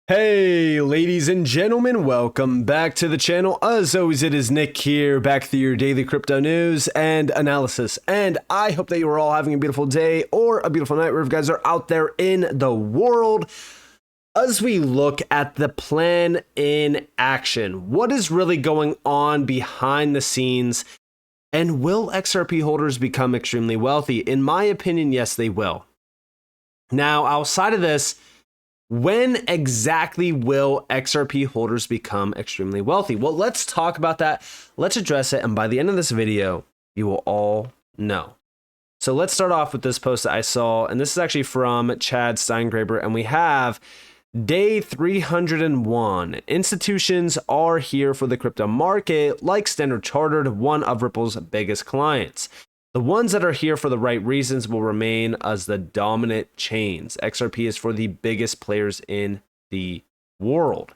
Hey ladies and gentlemen, welcome back to the channel. As always, it is Nick here, back with your daily crypto news and analysis. And I hope that you are all having a beautiful day or a beautiful night wherever you guys are out there in the world. As we look at the plan in action, what is really going on behind the scenes? And will XRP holders become extremely wealthy? In my opinion, yes, they will. Now, outside of this, when exactly will XRP holders become extremely wealthy? Well, let's talk about that. Let's address it. And by the end of this video, you will all know. So let's start off with this post that I saw. And this is actually from Chad Steingraber. And we have day 301. Institutions are here for the crypto market, like Standard Chartered, one of Ripple's biggest clients. The ones that are here for the right reasons will remain as the dominant chains. XRP is for the biggest players in the world.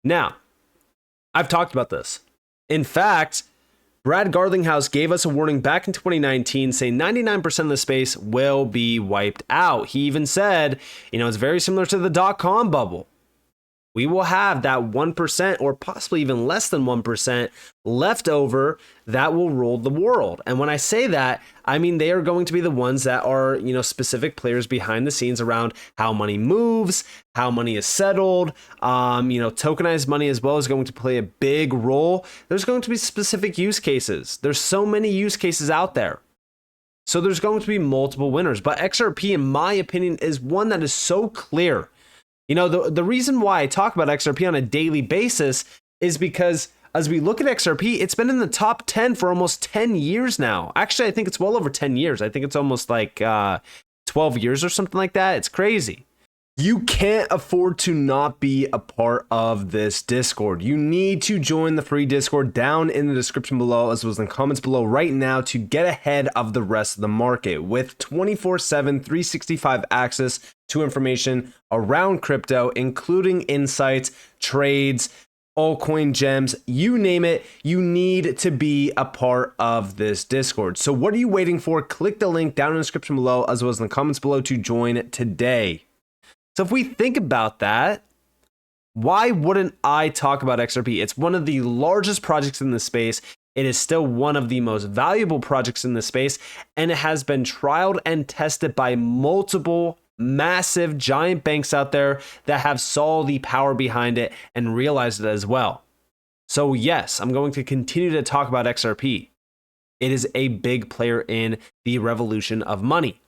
Now, I've talked about this. In fact, Brad Garlinghouse gave us a warning back in 2019 saying 99% of the space will be wiped out. He even said, it's very similar to the dot-com bubble. We will have that 1% or possibly even less than 1% left over that will rule the world. And when I say that, I mean they are going to be the ones that are, specific players behind the scenes around how money moves, how money is settled. Tokenized money as well is going to play a big role. There's going to be specific use cases. There's so many use cases out there. So there's going to be multiple winners. But XRP, in my opinion, is one that is so clear. The reason why I talk about XRP on a daily basis is because as we look at XRP, it's been in the top 10 for almost 10 years now. Actually, I think it's well over 10 years. I think it's almost like 12 years or something like that. It's crazy. You can't afford to not be a part of this Discord. You need to join the free Discord down in the description below, as well as in the comments below right now, to get ahead of the rest of the market with 24/7, 365 access to information around crypto, including insights, trades, altcoin gems, you name it. You need to be a part of this Discord. So what are you waiting for? Click the link down in the description below, as well as in the comments below, to join today. So if we think about that, why wouldn't I talk about XRP? It's one of the largest projects in the space. It is still one of the most valuable projects in the space, and it has been trialed and tested by multiple massive giant banks out there that have saw the power behind it and realized it as well. So yes, I'm going to continue to talk about XRP. It is a big player in the revolution of money.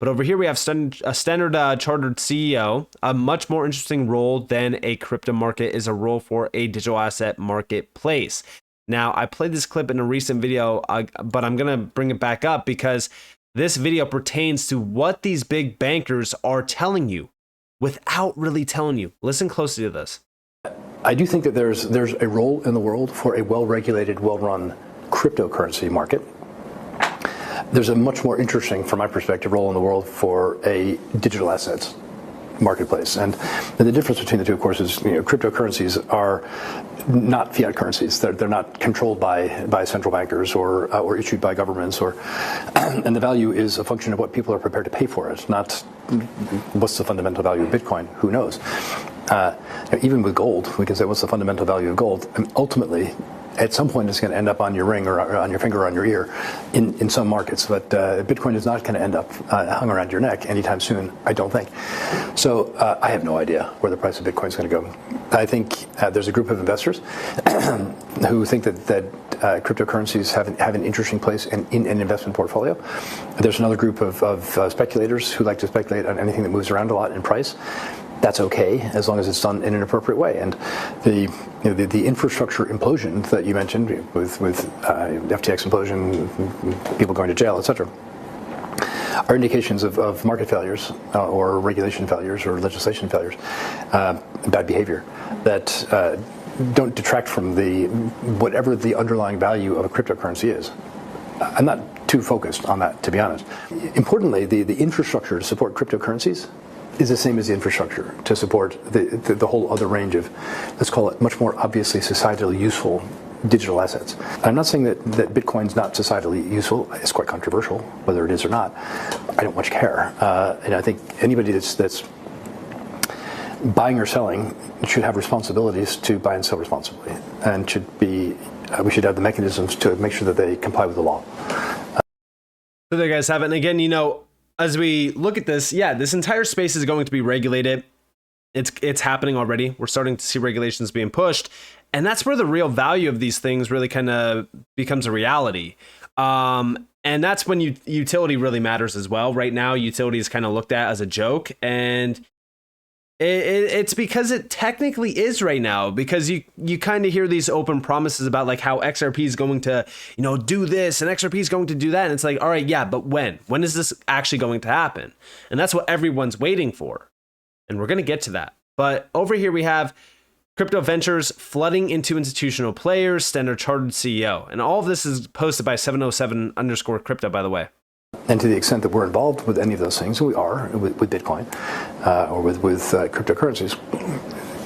But over here we have a Standard Chartered CEO. A much more interesting role than a crypto market is a role for a digital asset marketplace. Now, I played this clip in a recent video, but I'm going to bring it back up because this video pertains to what these big bankers are telling you without really telling you. Listen closely to this. I do think that there's a role in the world for a well-regulated, well-run cryptocurrency market. There's a much more interesting, from my perspective, role in the world for a digital assets marketplace. And the difference between the two, of course, is cryptocurrencies are not fiat currencies. They're not controlled by central bankers or issued by governments, and the value is a function of what people are prepared to pay for it, not what's the fundamental value of Bitcoin. Who knows? Even with gold, we can say what's the fundamental value of gold, and ultimately, at some point, it's going to end up on your ring or on your finger or on your ear in some markets. But Bitcoin is not going to end up hung around your neck anytime soon, I don't think. So I have no idea where the price of Bitcoin is going to go. I think there's a group of investors who think that cryptocurrencies have an interesting place in an investment portfolio. There's another group of speculators who like to speculate on anything that moves around a lot in price. That's okay as long as it's done in an appropriate way. And the infrastructure implosion that you mentioned with FTX implosion, people going to jail, etc., are indications of market failures or regulation failures or legislation failures, bad behavior that don't detract from whatever the underlying value of a cryptocurrency is. I'm not too focused on that, to be honest. Importantly, the infrastructure to support cryptocurrencies is the same as the infrastructure to support the whole other range of, let's call it, much more obviously societally useful digital assets. I'm not saying that Bitcoin's not societally useful. It's quite controversial whether it is or not. I don't much care. And I think anybody that's buying or selling should have responsibilities to buy and sell responsibly, and we should have the mechanisms to make sure that they comply with the law. So there you guys have it. And again, as we look at this, this entire space is going to be regulated. It's happening already. We're starting to see regulations being pushed. And that's where the real value of these things really kind of becomes a reality. And that's when utility really matters as well. Right now, utility is kind of looked at as a joke. And it's because it technically is right now, because you kind of hear these open promises about like how XRP is going to, do this and XRP is going to do that. And it's like, all right, yeah, but when is this actually going to happen? And that's what everyone's waiting for. And we're going to get to that. But over here we have crypto ventures flooding into institutional players, Standard Chartered CEO. And all of this is posted by 707_crypto, by the way. And to the extent that we're involved with any of those things, and we are with Bitcoin or with cryptocurrencies,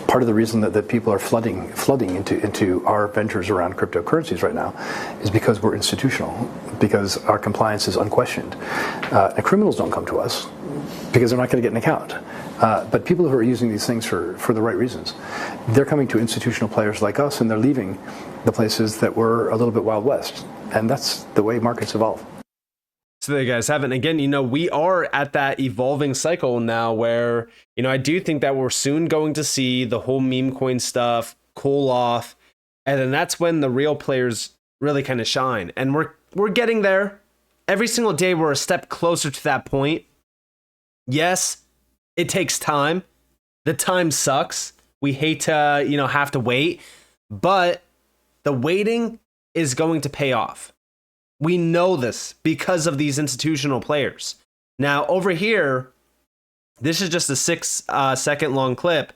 part of the reason that people are flooding into our ventures around cryptocurrencies right now is because we're institutional, because our compliance is unquestioned. And criminals don't come to us because they're not going to get an account. But people who are using these things for the right reasons, they're coming to institutional players like us, and they're leaving the places that were a little bit Wild West. And that's the way markets evolve. So there you guys have it. And again, we are at that evolving cycle now where, I do think that we're soon going to see the whole meme coin stuff cool off. And then that's when the real players really kind of shine. And we're getting there. Every single day we're a step closer to that point. Yes, it takes time. The time sucks. We hate to, have to wait. But the waiting is going to pay off. We know this because of these institutional players. Now, over here, this is just a 6-second long clip.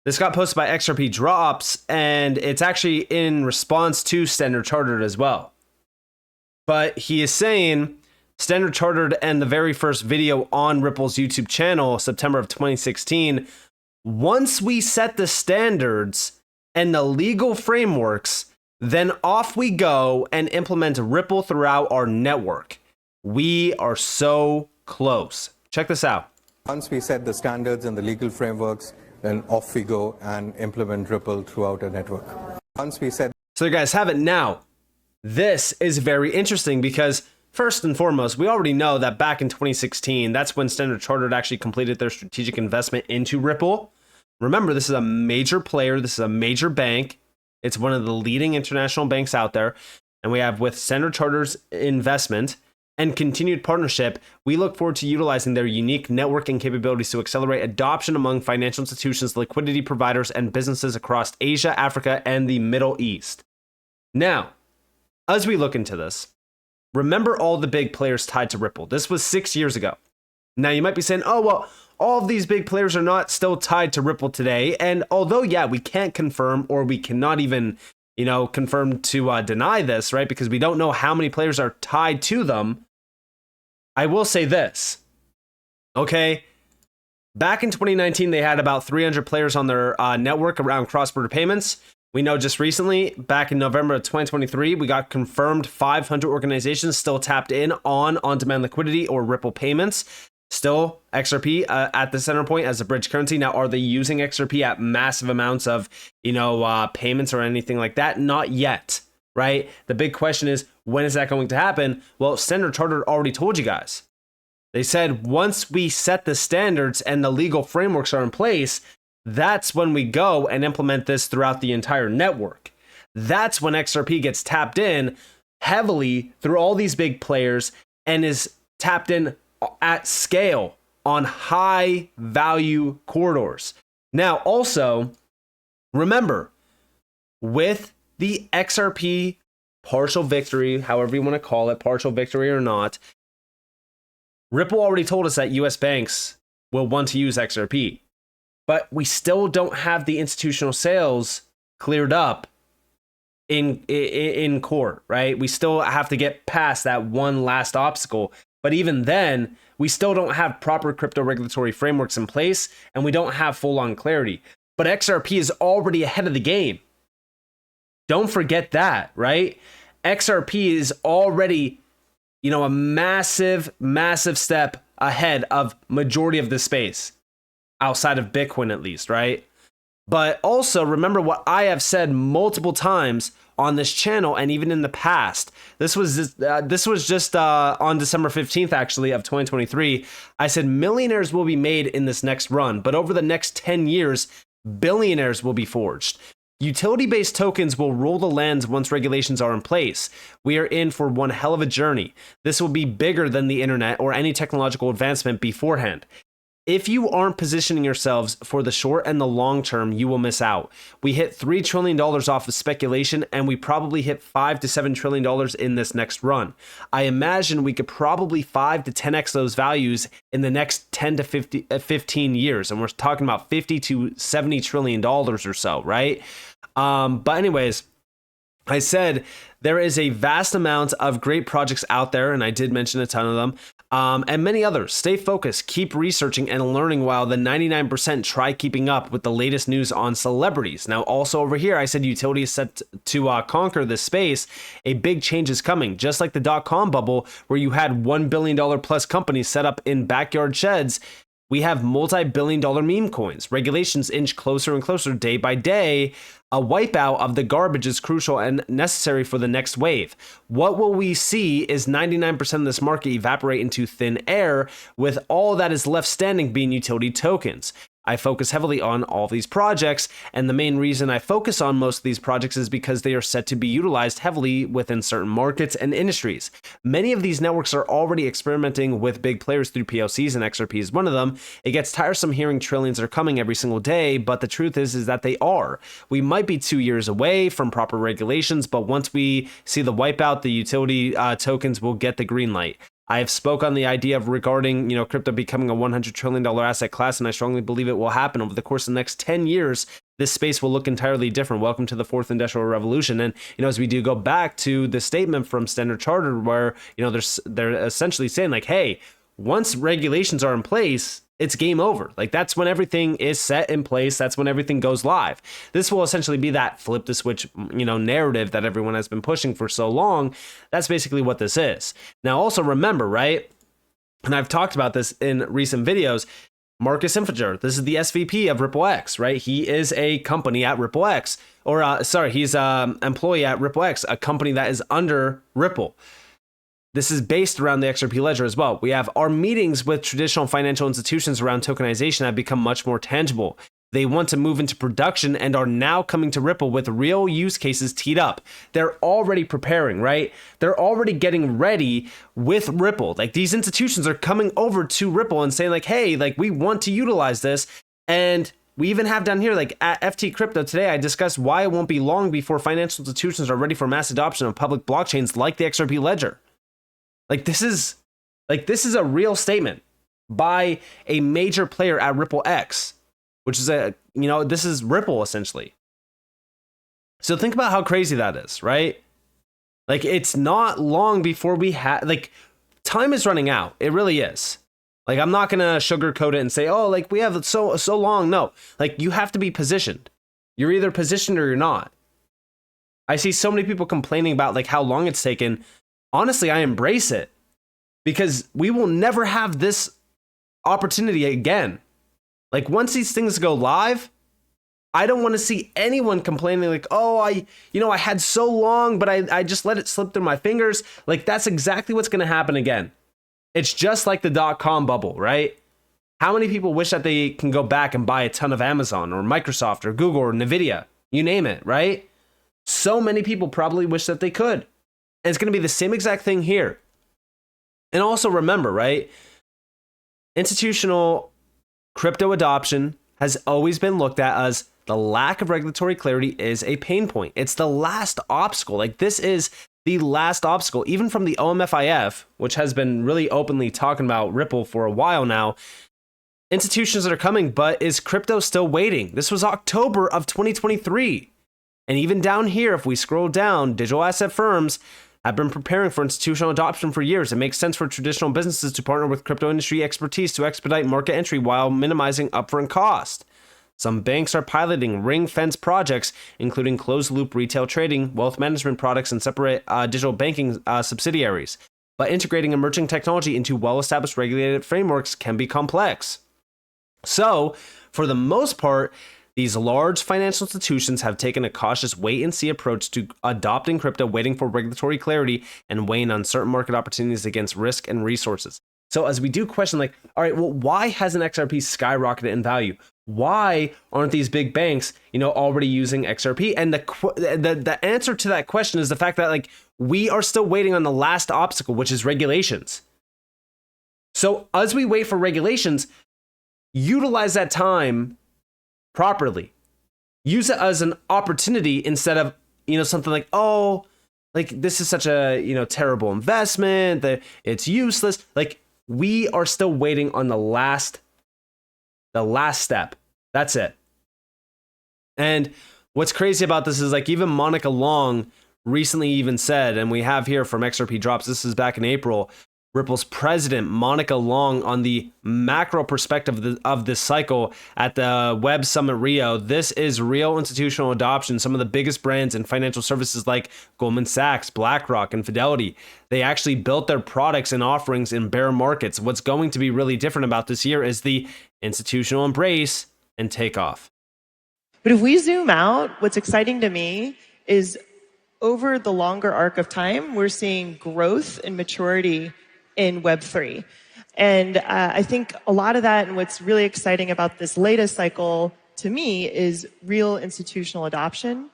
This got posted by XRP Drops, and it's actually in response to Standard Chartered as well. But he is saying Standard Chartered and the very first video on Ripple's YouTube channel, September of 2016, once we set the standards and the legal frameworks, then off we go and implement Ripple throughout our network. We are so close. Check this out. Once we set the standards and the legal frameworks, then off we go and implement Ripple throughout our network. So you guys have it now. This is very interesting because first and foremost, we already know that back in 2016, that's when Standard Chartered actually completed their strategic investment into Ripple. Remember, this is a major player. This is a major bank. It's one of the leading international banks out there. And we have with Standard Chartered's investment and continued partnership, we look forward to utilizing their unique networking capabilities to accelerate adoption among financial institutions, liquidity providers, and businesses across Asia, Africa, and the Middle East. Now, as we look into this, remember all the big players tied to Ripple. This was 6 years ago. Now, you might be saying, oh, well, all of these big players are not still tied to Ripple today. And although, we can't confirm, or we cannot even, confirm to deny this, right? Because we don't know how many players are tied to them. I will say this, okay? Back in 2019, they had about 300 players on their network around cross-border payments. We know just recently, back in November of 2023, we got confirmed 500 organizations still tapped in on on-demand liquidity or Ripple payments. Still, XRP at the center point as a bridge currency. Now, are they using XRP at massive amounts of, payments or anything like that? Not yet, right? The big question is, when is that going to happen? Well, Standard Chartered already told you guys. They said once we set the standards and the legal frameworks are in place, that's when we go and implement this throughout the entire network. That's when XRP gets tapped in heavily through all these big players and is tapped in at scale on high value corridors. Now, also, remember, with the XRP partial victory, however you want to call it, partial victory or not, Ripple already told us that US banks will want to use XRP, but we still don't have the institutional sales cleared up in court, right? We still have to get past that one last obstacle. But even then, we still don't have proper crypto regulatory frameworks in place, and we don't have full-on clarity. But XRP is already ahead of the game. Don't forget that, right? XRP is already, a massive, massive step ahead of majority of the space. outside of Bitcoin at least, right? But also remember what I have said multiple times on this channel and even in the past. This was just on December 15th, actually, of 2023. I said millionaires will be made in this next run, but over the next 10 years, billionaires will be forged. Utility-based tokens will rule the lands once regulations are in place. We are in for one hell of a journey. This will be bigger than the internet or any technological advancement beforehand. If you aren't positioning yourselves for the short and the long term, you will miss out. We hit $3 trillion off of speculation, and we probably hit $5 to $7 trillion in this next run. I imagine we could probably 5 to 10x those values in the next 10 to 15 years. And we're talking about $50 to $70 trillion or so, right? But anyways, I said there is a vast amount of great projects out there, and I did mention a ton of them. And many others. Stay focused, keep researching and learning while the 99% try keeping up with the latest news on celebrities. Now, also over here, I said utility is set to conquer this space. A big change is coming, just like the dot-com bubble where you had $1 billion plus companies set up in backyard sheds. We have multi-billion-dollar meme coins. Regulations inch closer and closer day by day. A wipeout of the garbage is crucial and necessary for the next wave. What will we see is 99% of this market evaporate into thin air, with all that is left standing being utility tokens. I focus heavily on all these projects, and the main reason I focus on most of these projects is because they are set to be utilized heavily within certain markets and industries. Many of these networks are already experimenting with big players through POCs, and XRP is one of them. It gets tiresome hearing trillions are coming every single day, but the truth is that they are. We might be 2 years away from proper regulations, but once we see the wipeout, the utility tokens will get the green light. I have spoke on the idea of regarding, crypto becoming a $100 trillion asset class, and I strongly believe it will happen over the course of the next 10 years. This space will look entirely different. Welcome to the fourth industrial revolution. And, as we do go back to the statement from Standard Chartered where, they're essentially saying like, hey, once regulations are in place, it's game over. Like that's when everything is set in place. That's when everything goes live. This will essentially be that flip the switch, narrative that everyone has been pushing for so long. That's basically what this is. Now, also remember, right? And I've talked about this in recent videos. Marcus Infiger, this is the SVP of RippleX, right? He is a company at RippleX, he's an employee at RippleX, a company that is under Ripple. This is based around the XRP ledger as well. We have our meetings with traditional financial institutions around tokenization have become much more tangible. They want to move into production and are now coming to Ripple with real use cases teed up. They're already preparing, right? They're already getting ready with Ripple. Like these institutions are coming over to Ripple and saying like, hey, like we want to utilize this. And we even have down here, like at FT Crypto today, I discussed why it won't be long before financial institutions are ready for mass adoption of public blockchains like the XRP ledger. This is a real statement by a major player at RippleX, which is this is Ripple essentially. So think about how crazy that is, right? Like it's not long before we have time is running out. It really is. Like I'm not gonna sugarcoat it and say, oh, like we have so long. No, like you have to be positioned. You're either positioned or you're not. I see so many people complaining about like how long it's taken. Honestly, I embrace it because we will never have this opportunity again. Like once these things go live, I don't want to see anyone complaining like, oh, I had so long, but I just let it slip through my fingers. Like that's exactly what's going to happen again. It's just like the dot-com bubble, right? How many people wish that they can go back and buy a ton of Amazon or Microsoft or Google or Nvidia, you name it, right? So many people probably wish that they could. And it's going to be the same exact thing here. And also remember, right? Institutional crypto adoption has always been looked at as the lack of regulatory clarity is a pain point. It's the last obstacle. Like this is the last obstacle, even from the OMFIF, which has been really openly talking about Ripple for a while now. Institutions that are coming, but is crypto still waiting? This was October of 2023. And even down here, if we scroll down, digital asset firms have been preparing for institutional adoption for years. It makes sense for traditional businesses to partner with crypto industry expertise to expedite market entry while minimizing upfront cost. Some banks are piloting ring-fence projects, including closed-loop retail trading, wealth management products, and separate digital banking subsidiaries. But integrating emerging technology into well-established regulated frameworks can be complex. So for the most part, these large financial institutions have taken a cautious wait-and-see approach to adopting crypto, waiting for regulatory clarity and weighing uncertain market opportunities against risk and resources. So as we do question, like, all right, well, why hasn't XRP skyrocketed in value? Why aren't these big banks, already using XRP? And the answer to that question is the fact that, like, we are still waiting on the last obstacle, which is regulations. So as we wait for regulations, utilize that time properly. Use it as an opportunity instead of, something like, oh, like this is such a, terrible investment, that it's useless. Like, we are still waiting on the last step. That's it. And what's crazy about this is, like, even Monica Long recently even said, and we have here from XRP Drops, this is back in April, Ripple's president, Monica Long, on the macro perspective of this cycle at the Web Summit Rio. This is real institutional adoption. Some of the biggest brands in financial services like Goldman Sachs, BlackRock, and Fidelity, they actually built their products and offerings in bear markets. What's going to be really different about this year is the institutional embrace and takeoff. But if we zoom out, what's exciting to me is over the longer arc of time, we're seeing growth and maturity in Web3. And I think a lot of that, and what's really exciting about this latest cycle to me, is real institutional adoption.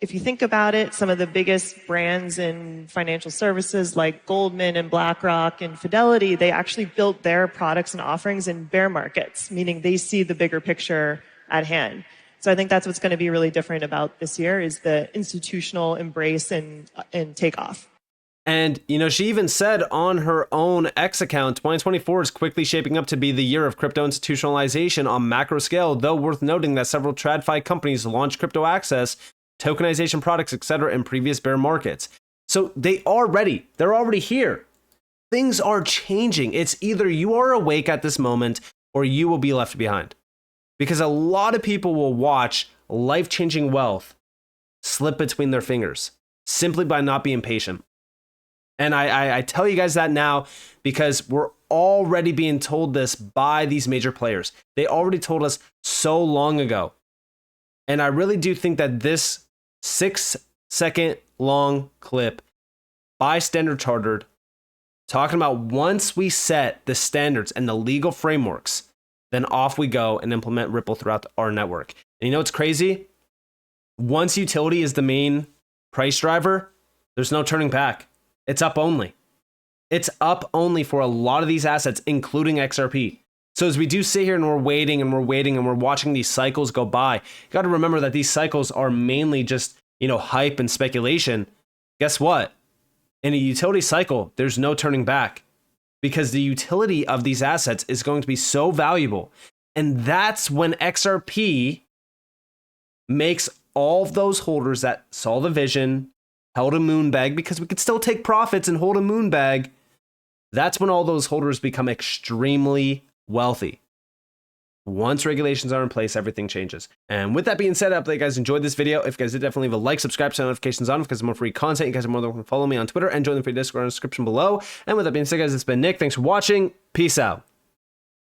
If you think about it, some of the biggest brands in financial services like Goldman and BlackRock and Fidelity, they actually built their products and offerings in bear markets, meaning they see the bigger picture at hand. So I think that's what's going to be really different about this year, is the institutional embrace and takeoff. And, she even said on her own X account, 2024 is quickly shaping up to be the year of crypto institutionalization on macro scale, though worth noting that several TradFi companies launched crypto access, tokenization products, etc. in previous bear markets. So they are ready. They're already here. Things are changing. It's either you are awake at this moment or you will be left behind. Because a lot of people will watch life-changing wealth slip between their fingers simply by not being patient. And I tell you guys that now because we're already being told this by these major players. They already told us so long ago. And I really do think that this 6-second long clip by Standard Chartered, talking about once we set the standards and the legal frameworks, then off we go and implement Ripple throughout our network. And what's crazy? Once utility is the main price driver, there's no turning back. It's up only. It's up only for a lot of these assets, including XRP. So as we do sit here and we're waiting and we're watching these cycles go by, you got to remember that these cycles are mainly just, hype and speculation. Guess what? In a utility cycle, there's no turning back because the utility of these assets is going to be so valuable. And that's when XRP makes all of those holders that saw the vision, held a moon bag, because we could still take profits and hold a moon bag. That's when all those holders become extremely wealthy. Once regulations are in place, everything changes. And with that being said, I hope that you guys enjoyed this video. If you guys did, definitely leave a like, subscribe, turn notifications on because there's more free content. You guys are more than welcome to follow me on Twitter and join the free Discord in the description below. And with that being said, guys, it's been Nick. Thanks for watching. Peace out.